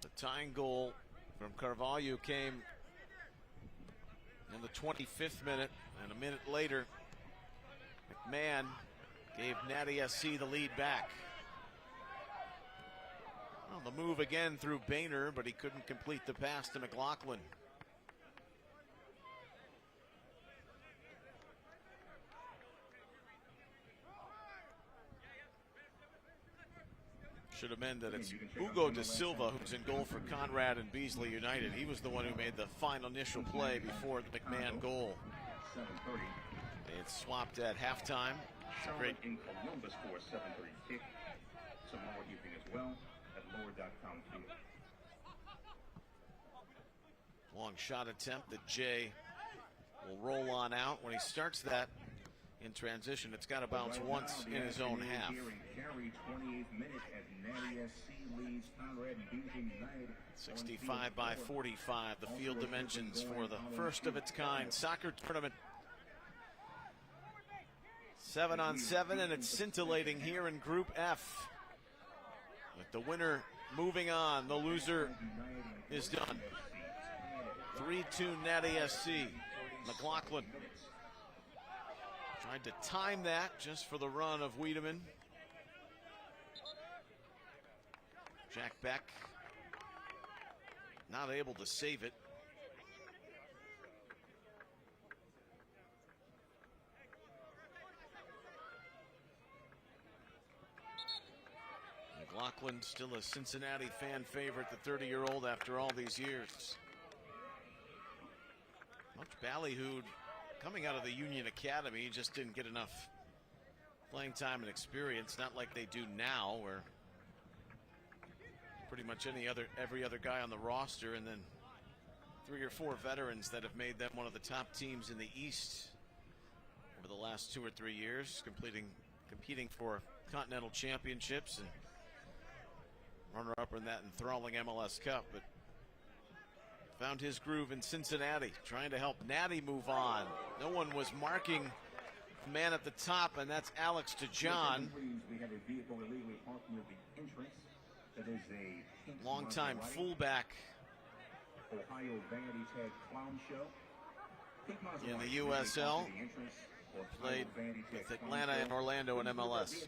Speaker 3: The tying goal from Carvalho came in the 25th minute, and a minute later, McMahon gave Nati SC the lead back. Well, the move again through Boehner, but he couldn't complete the pass to McLaughlin. Should have been that it's Hugo da Silva who's in goal for Conrad and Beasley United. He was the one who made the final initial play before the McMahon goal.
Speaker 1: 7:30.
Speaker 3: They had swapped at halftime.
Speaker 1: Charlotte in Columbus for a 7:30 kick tomorrow evening as well at lower.com field.
Speaker 3: Long shot attempt that Jay will roll on out. When he starts that in transition, it's got to bounce once in his own half.
Speaker 1: Here in Cary, 28th minute as Nati SC leads Conrad and Beasley United.
Speaker 3: 65 by 45, the field dimensions for the first of its kind soccer tournament. 7-on-7, and it's scintillating here in Group F. With the winner moving on, the loser is done. 3-2 Nati SC. McLaughlin tried to time that just for the run of Wiedemann. Jack Beck not able to save it. Lachlan still a Cincinnati fan favorite, the 30-year-old, after all these years. Much ballyhooed coming out of the Union Academy, just didn't get enough playing time and experience, not like they do now, where pretty much every other guy on the roster, and then 3 or 4 veterans that have made them one of the top teams in the East over the last 2 or 3 years, competing for continental championships and runner-up in that enthralling MLS Cup. But found his groove in Cincinnati, trying to help Nati move on. No one was marking the man at the top, and that's Alex to John.
Speaker 1: We have a vehicle illegally parked near the entrance. That is a
Speaker 3: longtime fullback
Speaker 1: Ohio Vanity Tag Clown Show.
Speaker 3: In the USL, played with Atlanta and Orlando in MLS.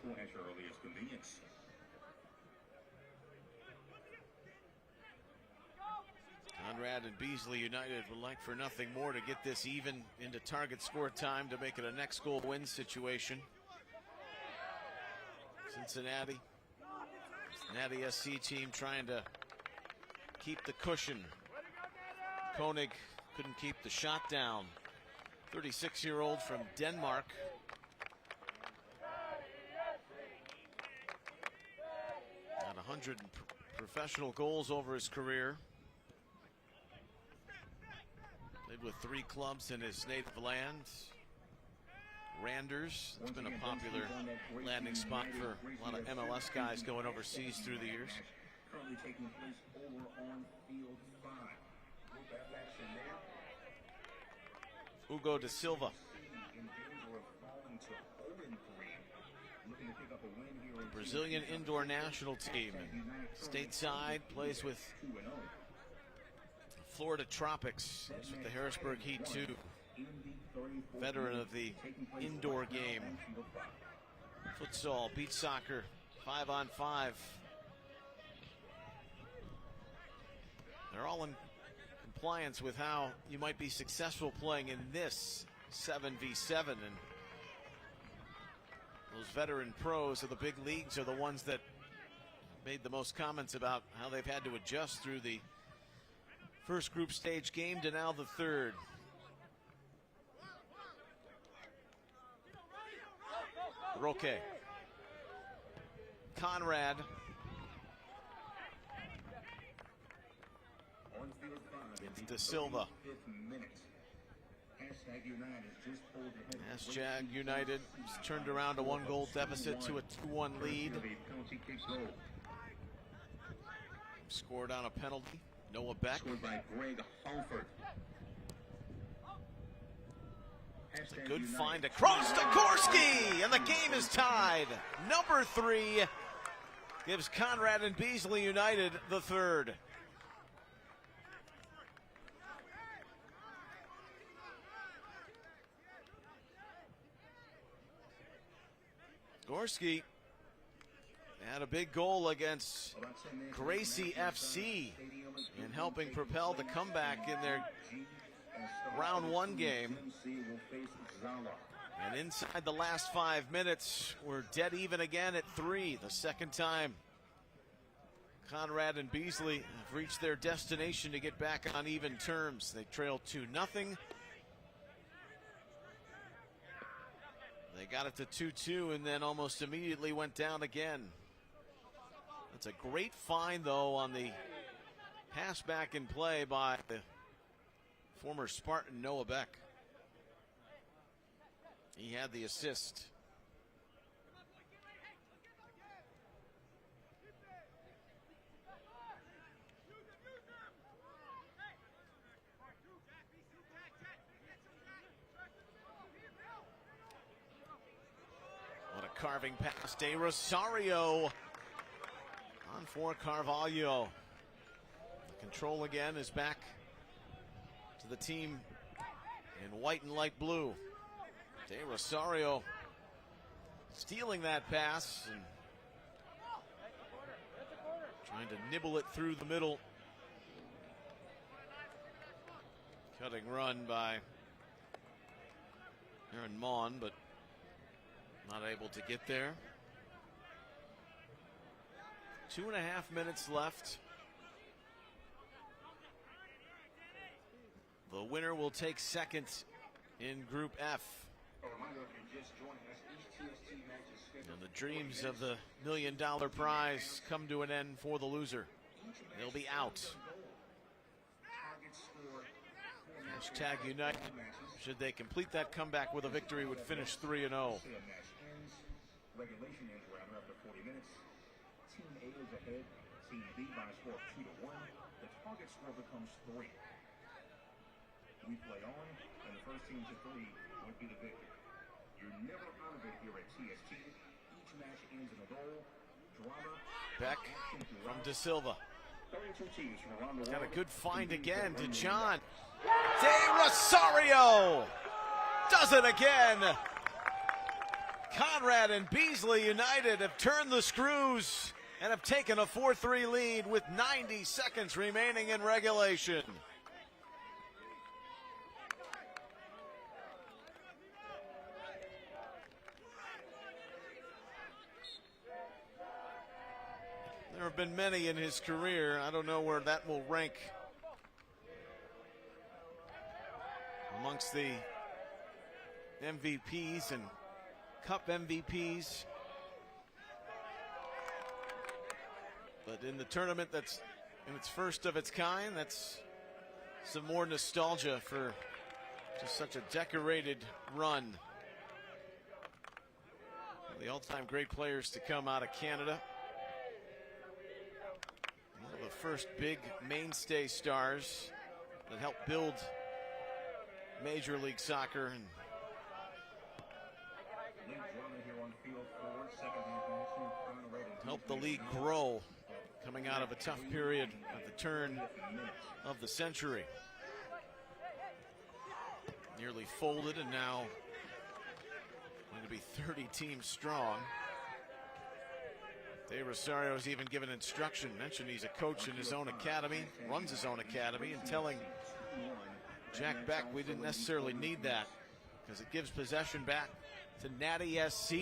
Speaker 3: Conrad and Beasley United would like for nothing more to get this even into target score time to make it a next goal win situation. Cincinnati SC team trying to keep the cushion. Koenig couldn't keep the shot down. 36-year-old from Denmark. Got 100 professional goals over his career. Played with 3 clubs in his native land. Randers, it's been a popular landing spot for a lot of MLS guys going overseas through the years.
Speaker 1: Currently taking place over on field 5.
Speaker 3: Hugo da Silva, Brazilian indoor national team, stateside, plays with Florida Tropics, with the Harrisburg Heat 2, veteran of the indoor game. Futsal, beach soccer, 5-on-5. They're all in compliance with how you might be successful playing in this 7v7, and those veteran pros of the big leagues are the ones that made the most comments about how they've had to adjust through the first group stage game to now the third. Roque, Conrad, it's Da Silva. Hashtag United turned around a 1-goal deficit to a 2-1 lead. Scored on a penalty. Noah Beck.
Speaker 1: Scored by Greg Halford.
Speaker 3: It's a good find across to Gorski, and the game is tied. Number 3 gives Conrad and Beasley United the third. Gorski had a big goal against Gracie FC in helping propel the comeback in their round 1 game. And inside the last 5 minutes, we're dead even again at 3, the second time Conrad and Beasley have reached their destination to get back on even terms. They trailed 2-0. They got it to 2-2 and then almost immediately went down again. That's a great find, though, on the pass back in play by the former Spartan Noah Beck. He had the assist. What a carving pass. De Rosario on for Carvalho. The control again is back to the team in white and light blue. De Rosario stealing that pass and trying to nibble it through the middle. Cutting run by Aaron Mon, but not able to get there. 2.5 minutes left. The winner will take second in Group F. And the dreams of the $1 million prize come to an end for the loser. They'll be out. Hashtag United, should they complete that comeback with a victory, would finish 3-0.
Speaker 1: Regulation ends rather after 40 minutes. Team A is ahead. Team B by a score of 2-1. The target score becomes 3. We play on, and the first team to 3 would be the victor. You're never out of it here at TST. Each match ends in a goal, drama,
Speaker 3: Beck from De Silva.
Speaker 1: 32 teams from around the world.
Speaker 3: Got a good find again to John. De Rosario does it again. Conrad and Beasley United have turned the screws and have taken a 4-3 lead with 90 seconds remaining in regulation. There have been many in his career. I don't know where that will rank amongst the MVPs and Cup MVPs. But in the tournament that's in its first of its kind, that's some more nostalgia for just such a decorated run. The all-time great players to come out of Canada. One of the first big mainstay stars that helped build Major League Soccer and helped the league grow coming out of a tough period at the turn of the century. Nearly folded and now going to be 30 teams strong. De Rosario has even given instruction, mentioned he's a coach in his own academy, runs his own academy, and telling Jack Beck we didn't necessarily need that because it gives possession back to Nati SC.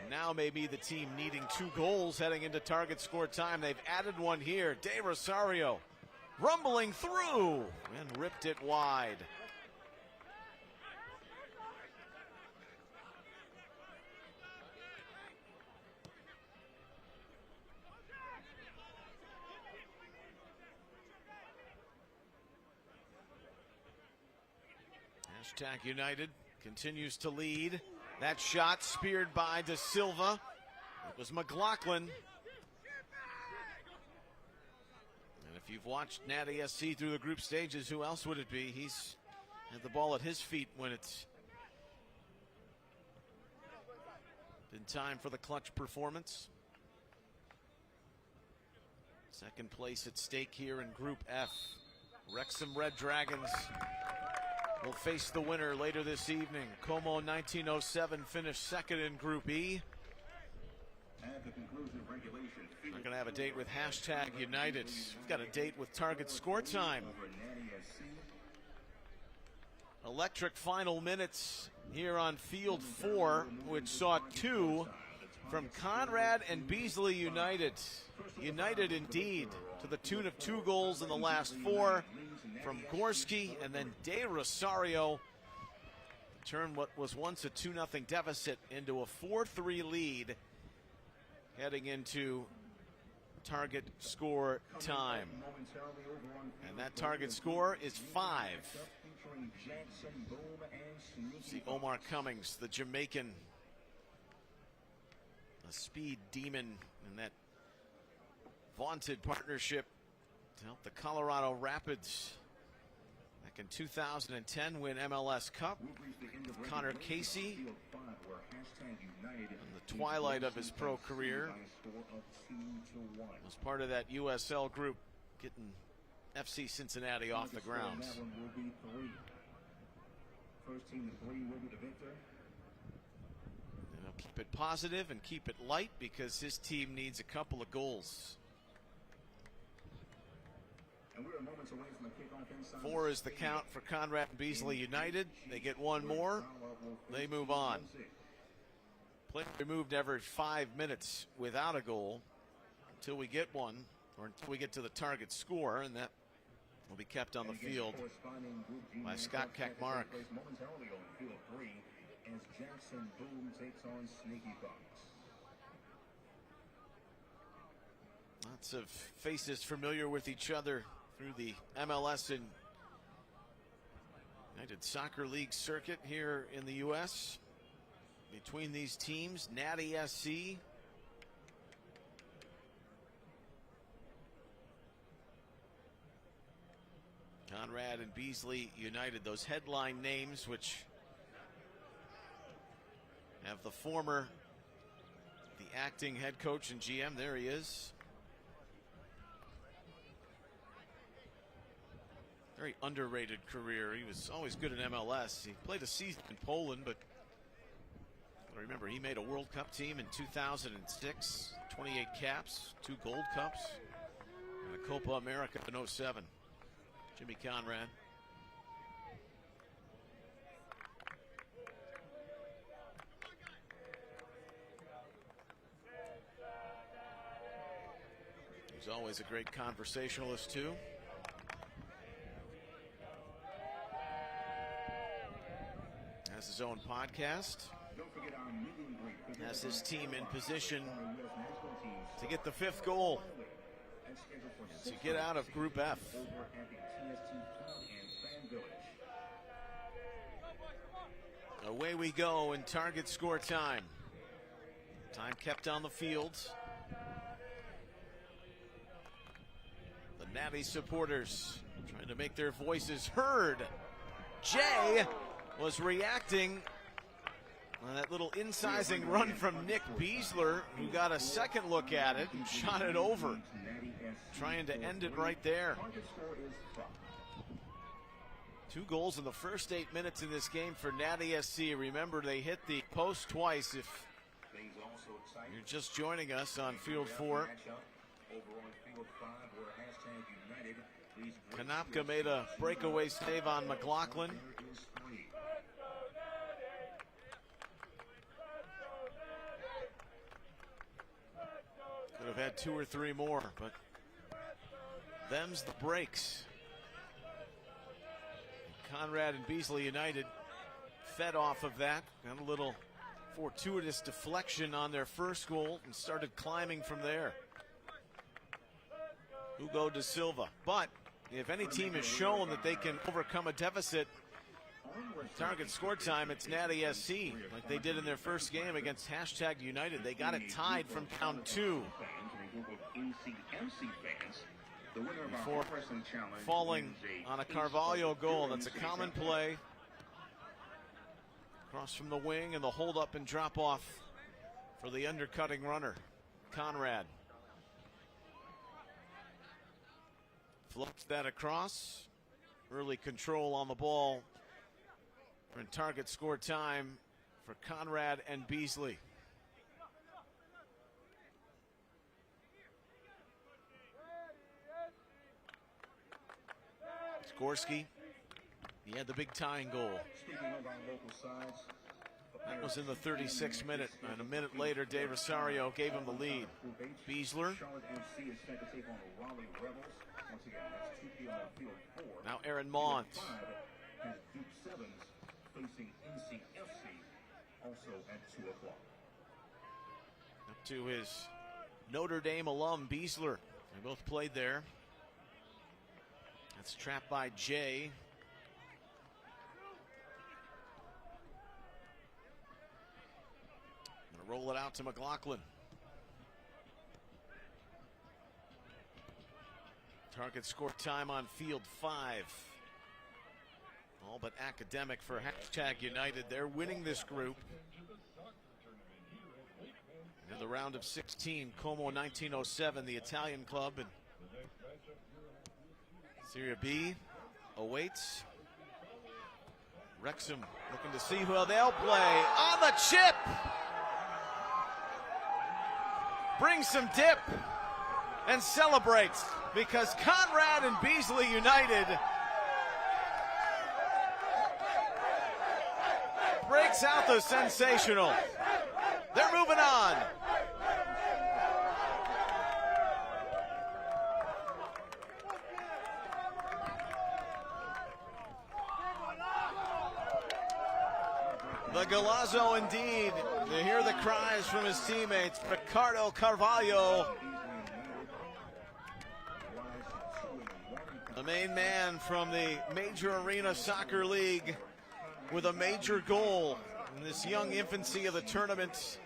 Speaker 3: And now maybe the team needing 2 goals heading into target score time. They've added one here. De Rosario rumbling through and ripped it wide. Hashtag United continues to lead. That shot speared by De Silva. It was McLaughlin. And if you've watched Nati SC through the group stages, who else would it be? He's had the ball at his feet when it's been time for the clutch performance. Second place at stake here in Group F. Wrexham Red Dragons will face the winner later this evening. Como 1907 finished second in Group E. We're going to have a date with hashtag United. We've got a date with target score time. Electric final minutes here on Field 4, which saw 2 from Conrad and Beasley United. United indeed, to the tune of 2 goals in the last 4 from Gorski, and then De Rosario turned what was once a 2-0 deficit into a 4-3 lead heading into target score time. And that target score is 5. See Omar Cummings, the Jamaican, a speed demon in that vaunted partnership to help the Colorado Rapids back in 2010 win MLS Cup. Connor Casey, in the twilight of his pro career, was part of that USL group getting FC Cincinnati off the ground.
Speaker 1: First team to 3 will be the victor.
Speaker 3: And he'll keep it positive and keep it light because his team needs a couple of goals.
Speaker 1: And we're moments away from the kickoff inside.
Speaker 3: 4 is the count for Conrad and Beasley United. They get 1 more, they move on. Play removed every 5 minutes without a goal until we get one, or until we get to the target score, and that will be kept on the field by Scott Kakmark.
Speaker 1: Momentarily on field 3 as Jackson Boom takes on Sneaky Bucks.
Speaker 3: Lots of faces familiar with each other through the MLS and United Soccer League circuit here in the U.S. Between these teams, Nati SC, Conrad and Beasley United, those headline names which have the former, the acting head coach and GM, there he is. Very underrated career. He was always good at MLS. He played a season in Poland, but remember, he made a World Cup team in 2006, 28 caps, 2 Gold Cups, and a Copa America in 07. Jimmy Conrad. He's always a great conversationalist, too. Has his own podcast. Has his team in position to get the 5th goal and to get out of Group F. Away we go in target score time. Time kept on the field. The Nati supporters trying to make their voices heard. Jay was reacting on that little incising run from Nick Beasley, who got a second look at it and shot it over, trying to end it right there. 2 goals in the first 8 minutes in this game for Nati SC. Remember, they hit the post twice. If you're just joining us on Field 4, Konopka made a breakaway save on McLaughlin. Could have had 2 or 3 more, but them's the breaks. Conrad and Beasley United fed off of that. Got a little fortuitous deflection on their first goal and started climbing from there. Hugo de Silva. But if any team has shown that they can overcome a deficit in target score time, it's Nati SC, like they did in their first game against #United. They got it tied from down 2 before falling on a Carvalho goal. That's a common play. Cross from the wing and the hold up and drop off for the undercutting runner, Conrad. Floats that across. Early control on the ball. We're in target score time for Conrad and Beasley. Skorsky, he had the big tying goal. That was in the 36th minute, and a minute later, De Rosario gave him the lead. Beasley. Now Aaron Mont. Up to his Notre Dame alum, Beasley. They both played there. That's trapped by Jay. Gonna roll it out to McLaughlin. Target score time on field 5. All but academic for #United. They're winning this group. In the round of 16, Como 1907, the Italian club, and Serie B awaits. Wrexham looking to see who they'll play. On the chip! Brings some dip and celebrates because Conrad and Beasley United breaks out the sensational They're moving on. The Galazzo indeed. You hear the cries from his teammates. Ricardo Carvalho, the main man from the Major Arena Soccer League, with a major goal in this young infancy of the tournament.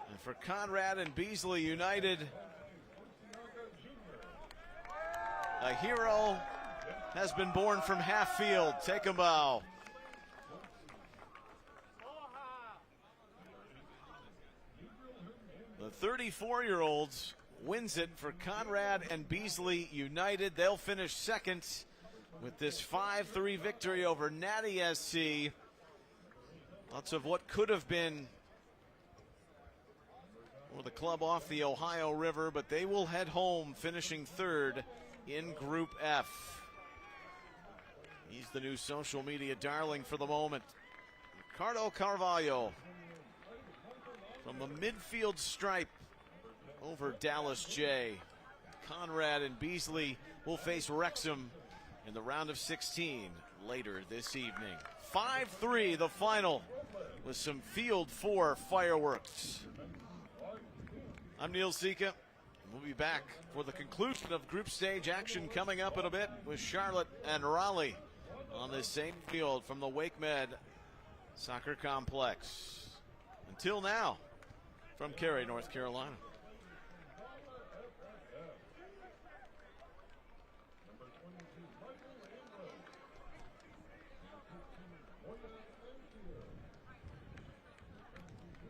Speaker 3: And for Conrad and Beasley United, a hero has been born from half field. Take a bow. The 34-year-olds wins it for Conrad and Beasley United. They'll finish second with this 5-3 victory over Nati SC. Lots of what could have been for the club off the Ohio River, but they will head home finishing third in Group F. He's the new social media darling for the moment. Ricardo Carvalho from the midfield stripe over Dallas J. Conrad and Beasley will face Wrexham in the round of 16 later this evening. 5-3 the final with some Field 4 fireworks. I'm Neil Sika. We'll be back for the conclusion of group stage action coming up in a bit with Charlotte and Raleigh on this same field from the WakeMed Soccer Complex. Until now, from Cary, North Carolina.